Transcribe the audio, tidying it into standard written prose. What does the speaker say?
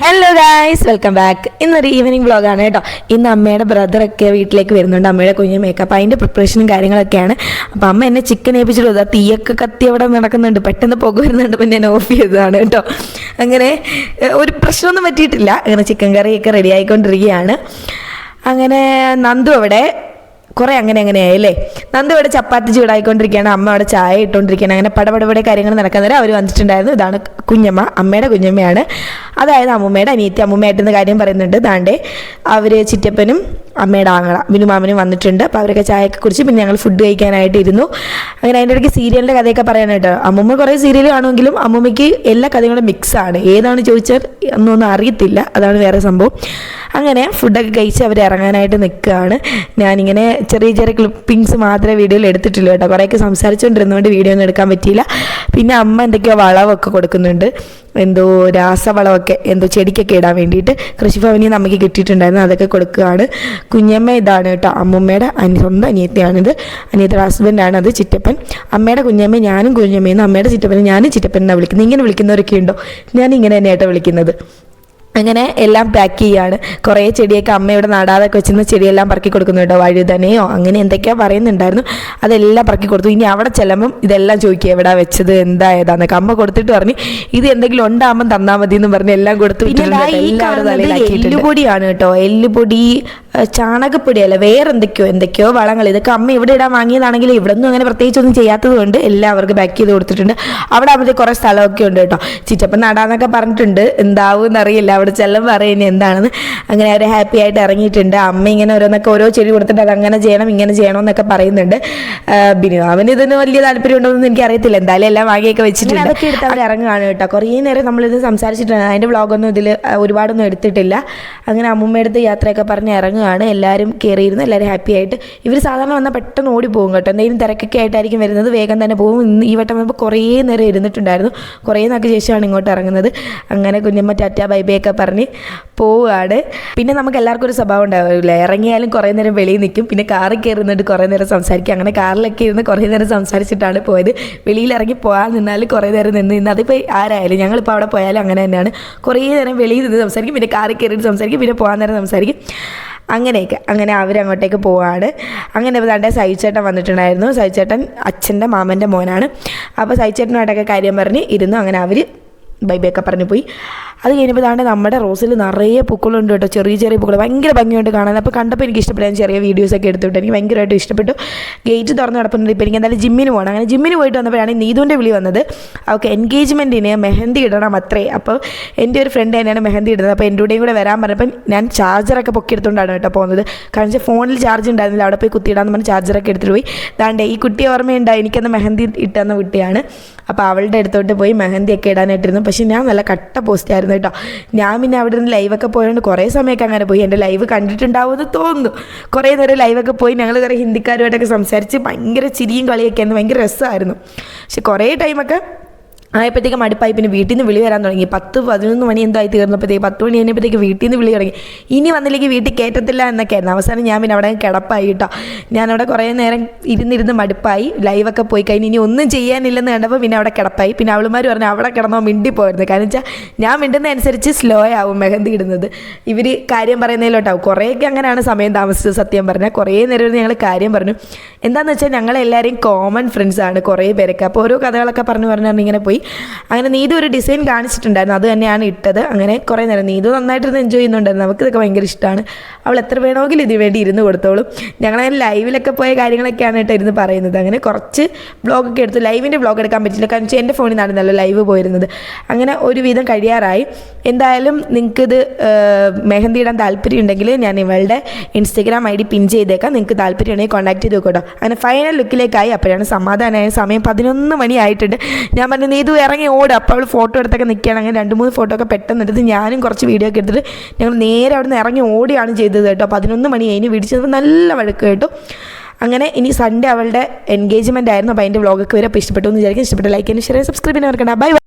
Hello guys, welcome back. ഇന്നൊരു evening വ്ളോഗാണ് കേട്ടോ. ഇന്ന് അമ്മയുടെ ബ്രദറൊക്കെ വീട്ടിലേക്ക് വരുന്നുണ്ട്. അമ്മയുടെ കുഞ്ഞു മേക്കപ്പ് അതിൻ്റെ പ്രിപ്പറേഷനും കാര്യങ്ങളൊക്കെയാണ്. അപ്പോൾ അമ്മ എന്നെ ചിക്കൻ ഏൽപ്പിച്ചിട്ട് തീയൊക്കെ കത്തി അവിടെ നടക്കുന്നുണ്ട്. പെട്ടെന്ന് പുക വരുന്നുണ്ട്. പിന്നെ ഞാൻ ഓഫ് ചെയ്തതാണ് കേട്ടോ. അങ്ങനെ ഒരു പ്രശ്നമൊന്നും പറ്റിയിട്ടില്ല. അങ്ങനെ ചിക്കൻ കറിയൊക്കെ റെഡി ആയിക്കൊണ്ടിരിക്കുകയാണ്. അങ്ങനെ നന്ദു അവിടെ കുറേ അങ്ങനെയായല്ലേ. നന്ദു ഇവിടെ ചപ്പാത്തി ചൂടായിക്കൊണ്ടിരിക്കുകയാണ്. അമ്മ അവിടെ ചായ ഇട്ടുകൊണ്ടിരിക്കുകയാണ്. അങ്ങനെ പടപടപടെ കാര്യങ്ങൾ നടക്കാൻ നേരം അവർ വന്നിട്ടുണ്ടായിരുന്നു. ഇതാണ് കുഞ്ഞമ്മ, അമ്മയുടെ കുഞ്ഞമ്മയാണ്. അതായത് അമ്മൂമ്മയുടെ അനിയത്തി. അമ്മൂമ്മയായിട്ടെന്ന് കാര്യം പറയുന്നുണ്ട്. ദാണ്ടേ അവർ ചിറ്റപ്പനും അമ്മയുടെ ആങ്ങള മിനുമാമനും വന്നിട്ടുണ്ട്. അപ്പോൾ അവരൊക്കെ ചായയൊക്കെ കുറിച്ച് പിന്നെ ഞങ്ങൾ ഫുഡ് കഴിക്കാനായിട്ട് ഇരുന്നു. അങ്ങനെ അതിൻ്റെ ഇടയ്ക്ക് സീരിയലിൻ്റെ കഥയൊക്കെ പറയാനായിട്ട് അമ്മൂമ്മ കുറേ സീരിയൽ കാണുമെങ്കിലും അമ്മൂമ്മയ്ക്ക് എല്ലാ കഥകളും മിക്സാണ്. ഏതാണ് ചോദിച്ചാൽ ഒന്നും അറിയത്തില്ല. അതാണ് വേറെ സംഭവം. അങ്ങനെ ഫുഡൊക്കെ കഴിച്ച് അവർ ഇറങ്ങാനായിട്ട് നിൽക്കുകയാണ്. ഞാനിങ്ങനെ ചെറിയ ചെറിയ ക്ലിപ്പിങ്സ് മാത്രമേ വീഡിയോയിൽ എടുത്തിട്ടുള്ളൂ കേട്ടോ. കുറേയൊക്കെ സംസാരിച്ചുകൊണ്ടിരുന്നതുകൊണ്ട് വീഡിയോ ഒന്നും എടുക്കാൻ പറ്റിയില്ല. പിന്നെ അമ്മ എന്തൊക്കെയോ വളമൊക്കെ കൊടുക്കുന്നുണ്ട്. എന്തോ രാസവളമൊക്കെ എന്തോ ചെടിക്കൊക്കെ ഇടാൻ വേണ്ടിയിട്ട് കൃഷിഭവനിൽ നിന്ന് അമ്മയ്ക്ക് കിട്ടിയിട്ടുണ്ടായിരുന്നു. അതൊക്കെ കൊടുക്കുകയാണ്. കുഞ്ഞമ്മ ഇതാണ് കേട്ടോ, അമ്മൂമ്മയുടെ സ്വന്തം അനിയത്തിയാണിത്. അനിയത്തിയുടെ ഹസ്ബൻഡാണ് അത്, ചിറ്റപ്പൻ. അമ്മയുടെ കുഞ്ഞമ്മ ഞാനും കുഞ്ഞമ്മയെന്ന്, അമ്മയുടെ ചിറ്റപ്പനെ ഞാനും ചിറ്റപ്പനെന്നാണ് വിളിക്കുന്നത്. ഇങ്ങനെ വിളിക്കുന്നവരൊക്കെ ഉണ്ടോ? ഞാനിങ്ങനെ തന്നെയായിട്ടോ വിളിക്കുന്നത്. അങ്ങനെ എല്ലാം പാക്ക് ചെയ്യുകയാണ്. കുറേ ചെടിയൊക്കെ അമ്മ ഇവിടെ നടാതൊക്കെ വെച്ചിരുന്ന ചെടിയെല്ലാം പറക്കി കൊടുക്കുന്നു കേട്ടോ. വഴുതനയോ അങ്ങനെ എന്തൊക്കെയോ പറയുന്നുണ്ടായിരുന്നു. അതെല്ലാം പറക്കി കൊടുത്തു. ഇനി അവിടെ ചെല്ലുമ്പം ഇതെല്ലാം ചോദിക്കുക, എവിടെ വെച്ചത്, എന്താ ഏതാന്നൊക്കെ. അമ്മ കൊടുത്തിട്ട് പറഞ്ഞു ഇത് എന്തെങ്കിലും ഉണ്ടാകുമ്പം തന്നാൽ മതി എന്ന് പറഞ്ഞ് എല്ലാം കൊടുത്തു. എല്ലുപൊടിയാണ് കേട്ടോ. എല്ലുപൊടി, ചാണകപ്പൊടിയല്ല, വേറെ എന്തൊക്കെയോ വളങ്ങൾ. ഇതൊക്കെ അമ്മ ഇവിടെ ഇടാൻ വാങ്ങിയതാണെങ്കിൽ ഇവിടെ ഒന്നും അങ്ങനെ പ്രത്യേകിച്ചൊന്നും ചെയ്യാത്തത് കൊണ്ട് എല്ലാവർക്കും പാക്ക് ചെയ്ത് കൊടുത്തിട്ടുണ്ട്. അവിടെ ആകുമ്പോഴത്തേക്ക് കുറേ സ്ഥലമൊക്കെ ഉണ്ട് കേട്ടോ. ചിറ്റപ്പൻ നടാന്നൊക്കെ പറഞ്ഞിട്ടുണ്ട്. എന്താവും എന്നറിയില്ല. അവിടെ ചെല്ലും പറയുന്നത് എന്താണെന്ന്. അങ്ങനെ അവർ ഹാപ്പി ആയിട്ട് ഇറങ്ങിയിട്ടുണ്ട്. അമ്മ ഇങ്ങനെ ഓരോ ചെടി കൊടുത്തിട്ട് അത് അങ്ങനെ ചെയ്യണം ഇങ്ങനെ ചെയ്യണം എന്നൊക്കെ പറയുന്നുണ്ട്. അവന് ഇതിന് വലിയ താല്പര്യം ഉണ്ടോയെന്ന് എനിക്ക് അറിയത്തില്ല. എന്തായാലും എല്ലാം വാങ്ങിയൊക്കെ വെച്ചിട്ടുണ്ട്. അതൊക്കെ എടുത്ത് അവർ ഇറങ്ങുകയാണ് കേട്ടോ. കുറേ നേരം നമ്മളിത് സംസാരിച്ചിട്ടുണ്ട്. അതിൻ്റെ വ്ളോഗൊന്നും ഇതിൽ ഒരുപാടൊന്നും എടുത്തിട്ടില്ല. അങ്ങനെ അമ്മൂമ്മയുടെ യാത്രയൊക്കെ പറഞ്ഞ് ഇറങ്ങുകയാണ്. എല്ലാവരും കയറിയിരുന്നു. എല്ലാവരും ഹാപ്പി ആയിട്ട്. ഇവർ സാധാരണ വന്നാൽ പെട്ടെന്ന് ഓടി പോകും കേട്ടോ. എന്തെങ്കിലും തിരക്കൊക്കെ ആയിട്ടായിരിക്കും വരുന്നത്. വേഗം തന്നെ പോകും. ഈ വട്ടം വന്നപ്പോൾ കുറേ നേരം ഇരുന്നിട്ടുണ്ടായിരുന്നു. കുറേ നാൾക്ക് ശേഷമാണ് ഇങ്ങോട്ട് ഇറങ്ങുന്നത്. അങ്ങനെ കുഞ്ഞമ്മ ടാറ്റ ബൈ ബൈ ഒക്കെ പറഞ്ഞ് പോവുകയാണ്. പിന്നെ നമുക്ക് എല്ലാവർക്കും ഒരു സ്വഭാവം ഉണ്ടാവില്ല. ഇറങ്ങിയാലും കുറേ നേരം വെളിയിൽ നിൽക്കും. പിന്നെ കാറിൽ കയറുന്നുണ്ട് കുറേ നേരം സംസാരിക്കും. അങ്ങനെ കാറിലൊക്കെ ഇരുന്ന് കുറേ നേരം സംസാരിച്ചിട്ടാണ് പോയത്. വെളിയിൽ ഇറങ്ങി പോകാൻ നിന്നാൽ കുറേ നേരം നിന്ന് അതിപ്പോൾ ആരായാലും ഞങ്ങളിപ്പോൾ അവിടെ പോയാലും അങ്ങനെ തന്നെയാണ്. കുറേ നേരം വെളിയിൽ നിന്ന് സംസാരിക്കും. പിന്നെ കാറിൽ കയറിയിട്ട് സംസാരിക്കും. പിന്നെ പോകാൻ നേരം സംസാരിക്കും. അങ്ങനെയൊക്കെ. അങ്ങനെ അവരങ്ങോട്ടേക്ക് പോവാണ്. അങ്ങനെ തൻ്റെ സൈച്ചേട്ടൻ വന്നിട്ടുണ്ടായിരുന്നു. സൈച്ചേട്ടൻ അച്ഛൻ്റെ മാമൻ്റെ മോനാണ്. അപ്പോൾ സൈച്ചേട്ടനായിട്ടൊക്കെ കാര്യം പറഞ്ഞ് ഇരുന്നു. അങ്ങനെ അവർ ബൈ ബൈ ഒക്കെ പറഞ്ഞു പോയി. അത് കഴിഞ്ഞപ്പോൾ താണ്ട് നമ്മുടെ റോസിൽ നിറയെ പൂക്കളുണ്ട് കേട്ടോ. ചെറിയ ചെറിയ പൂക്കൾ ഭയങ്കര ഭംഗിയുണ്ട് കാണാൻ. അപ്പോൾ കണ്ടപ്പോൾ എനിക്ക് ഇഷ്ടപ്പെട്ടു. ഞാൻ ചെറിയ വീഡിയോസൊക്കെ എടുത്തിട്ട് എനിക്ക് ഭയങ്കരമായിട്ട് ഇഷ്ടപ്പെട്ടു. ഗേറ്റ് തുറന്ന് നടപ്പുന്നുണ്ട്. ഇപ്പോൾ എനിക്ക് എന്തായാലും ജിമ്മിന് പോകണം. അങ്ങനെ ജിമ്മിന് പോയിട്ട് വന്നപ്പോഴാണ് നീതുവിൻ്റെ വിളി വന്നത്. അവൾക്ക് എൻഗേജ്മെൻറ്റിന് മെഹന്തി ഇടണം അത്രേ. അപ്പോൾ എൻ്റെ ഒരു ഫ്രണ്ട് തന്നെയാണ് മെഹന്തി ഇടുന്നത്. അപ്പോൾ എൻ്റെ കൂടെയും കൂടെ വരാൻ പറഞ്ഞപ്പോൾ ഞാൻ ചാർജറൊക്കെ പൊക്കിയെടുത്തുകൊണ്ടാണ് കേട്ടോ പോകുന്നത്. കാരണം ഫോണിൽ ചാർജ് ഉണ്ടായിരുന്നില്ല. അവിടെ പോയി കുത്തിയിടാന്ന് പറഞ്ഞ് ചാർജറൊക്കെ എടുത്തിട്ട് പോയി. ദാണ്ടേ ഈ കുട്ടി ഓർമ്മയുണ്ടായി, എനിക്കന്ന് മെഹന്തി ഇട്ടെന്ന കുട്ടിയാണ്. അപ്പോൾ അവളുടെ അടുത്തോട്ട് പോയി മെഹന്തിയൊക്കെ ഇടാനായിട്ടിരുന്നു. പക്ഷേ ഞാൻ നല്ല കട്ട പോസ്റ്റായിരുന്നു കേട്ടോ. ഞാൻ പിന്നെ അവിടെ നിന്ന് ലൈവൊക്കെ പോയതുകൊണ്ട് കുറേ സമയമൊക്കെ അങ്ങനെ പോയി. എൻ്റെ ലൈവ് കണ്ടിട്ടുണ്ടാവുമെന്ന് തോന്നുന്നു. കുറേ നേരം ലൈവൊക്കെ പോയി ഞങ്ങൾ കുറേ ഹിന്ദിക്കാരുമായിട്ടൊക്കെ സംസാരിച്ച് ഭയങ്കര ചിരിയും കളിയൊക്കെ ആയിരുന്നു. ഭയങ്കര രസമായിരുന്നു. പക്ഷെ കുറേ ടൈമൊക്കെ ആയപ്പോഴത്തേക്ക് മടുപ്പായി. പിന്നെ വീട്ടിൽ നിന്ന് വിളി വരാൻ തുടങ്ങി. 10-11 മണി എന്തായി തീർന്നപ്പോഴത്തേക്ക് 10 മണി കഴിഞ്ഞപ്പോഴത്തേക്ക് വീട്ടിൽ നിന്ന് വിളി തുടങ്ങി. ഇനി വന്നില്ലെങ്കിൽ വീട്ടിൽ കയറ്റത്തില്ല എന്നൊക്കെ ആയിരുന്നു. അവസാനം ഞാൻ പിന്നെ അവിടെ കിടപ്പായി കേട്ടോ. ഞാനവിടെ കുറേ നേരം ഇരുന്നിരുന്ന് മടുപ്പായി. ലൈവൊക്കെ പോയി കഴിഞ്ഞ് ഇനി ഒന്നും ചെയ്യാനില്ലെന്ന് കണ്ടപ്പോൾ പിന്നെ അവിടെ കിടപ്പായി. പിന്നെ അവളുമാർ പറഞ്ഞു അവിടെ കിടന്നോ മിണ്ടിപ്പോയിരുന്നു. കാരണം വെച്ചാൽ ഞാൻ മിണ്ടുന്ന അനുസരിച്ച് സ്ലോ ആവും മെഹന്തി ഇടുന്നത്. ഇവർ കാര്യം പറയുന്നതിലോട്ടാവും. കുറേയൊക്കെ അങ്ങനെയാണ് സമയം താമസിച്ചത്. സത്യം പറഞ്ഞാൽ കുറേ നേരം ഞങ്ങൾ കാര്യം പറഞ്ഞു. എന്താണെന്ന് വെച്ചാൽ ഞങ്ങളെല്ലാവരെയും കോമൺ ഫ്രണ്ട്സാണ് കുറേ പേരൊക്കെ. അപ്പോൾ ഓരോ കഥകളൊക്കെ പറഞ്ഞ് ഇങ്ങനെ പോയി. അങ്ങനെ നീതു ഒരു ഡിസൈൻ കാണിച്ചിട്ടുണ്ടായിരുന്നു. അത് തന്നെയാണ് ഇട്ടത്. അങ്ങനെ കുറേ നേരം നീതു നന്നായിട്ടിരുന്ന് എൻജോയ് ചെയ്യുന്നുണ്ടായിരുന്നു. നമുക്കിതൊക്കെ ഭയങ്കര ഇഷ്ടമാണ്. അവൾ എത്ര വേണമെങ്കിലും ഇതിന് വേണ്ടി ഇരുന്ന് കൊടുത്തോളും. ഞങ്ങളങ്ങനെ ലൈവിലൊക്കെ പോയ കാര്യങ്ങളൊക്കെയാണ് കേട്ടോ ഇരുന്ന് പറയുന്നത്. അങ്ങനെ കുറച്ച് വ്ളോഗൊക്കെ എടുത്തു. ലൈവിൻ്റെ വ്ളോഗ് എടുക്കാൻ പറ്റില്ല. കാരണം വെച്ചാൽ എൻ്റെ ഫോണിൽ നിന്നായിരുന്നല്ലോ ലൈവ് പോയിരുന്നത്. അങ്ങനെ ഒരുവിധം കഴിയാറായി. എന്തായാലും നിങ്ങൾക്കിത് മെഹന്തി ഇടാൻ താല്പര്യം ഉണ്ടെങ്കിൽ ഞാൻ ഇവളുടെ ഇൻസ്റ്റഗ്രാം ID പിൻ ചെയ്തേക്കാം. നിങ്ങൾക്ക് താല്പര്യം ഉണ്ടെങ്കിൽ കോൺടാക്ട് ചെയ്ത് നോക്കട്ടോ. അങ്ങനെ ഫൈനൽ ലുക്കിലേക്കായി. അപ്പോഴാണ് സമാധാനമായ. സമയം 11 മണി ആയിട്ടുണ്ട്. ഞാൻ പറഞ്ഞു നീതു ഇറങ്ങി ഓടും. അപ്പോൾ അവൾ ഫോട്ടോ എടുത്തൊക്കെ നിൽക്കുകയാണ്. അങ്ങനെ 2-3 ഫോട്ടോ ഒക്കെ പെട്ടെന്ന് എടുത്ത് ഞാനും കുറച്ച് വീഡിയോ ഒക്കെ എടുത്തിട്ട് ഞങ്ങൾ നേരെ അവിടെ നിന്ന് ഇറങ്ങി ഓടിയാണ് ചെയ്തത് കേട്ടോ. 11 മണി കഴിഞ്ഞ് വിടിച്ചത് നല്ല വഴക്ക് കേട്ടോ. അങ്ങനെ ഇനി സൺഡേ അവളുടെ എൻഗേജ്മെൻ്റ് ആയിരുന്നു. അപ്പോൾ അതിൻ്റെ വ്ളോഗൊക്കെ വരെ. അപ്പോൾ ഇഷ്ടപ്പെട്ടു എന്ന് വിചാരിക്കും. ഇഷ്ടപ്പെട്ട ലൈക്ക് ചെയ്യാൻ ഷെയർ സബ്സ്ക്രൈബ് ചെയ്യാൻ മറക്കണ്ട. ബൈ.